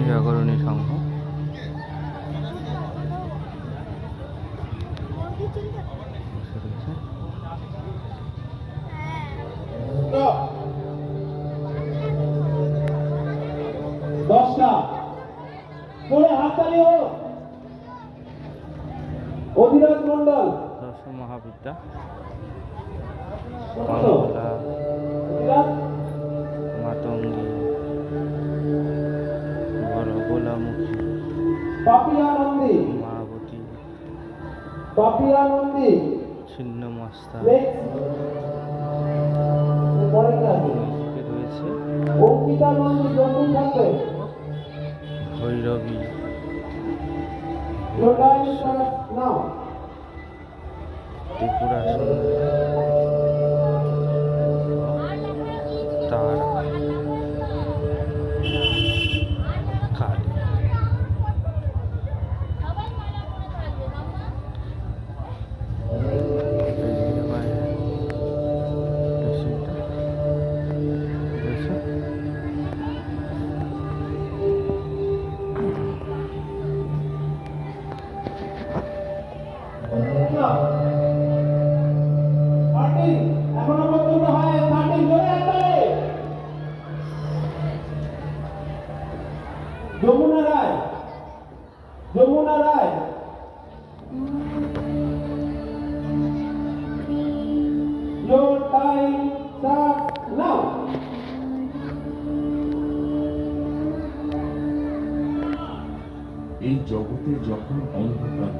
জাগরণী সংঘ। দশটা করে হাততালি হোক। অধিরাজ মন্ডল দশ মহাবিদ্যা অধিরাজ মাতঙ্গী বড় গোলামুখী পাপিয়া নন্দী মায়াবতী পাপিয়া নন্দী ছিন্ন মস্তা মিউজিকে রয়েছে অঙ্কিতা নন্দী যখন থাকবে ভৈরবী নাও ত্রিপুরা সুন্দরী তারা কালী এখনো পর্যন্ত হয় 13 জোরে হাততালি। যমুনা রায় Your time starts now. এই জগতে যখন অন্ধকার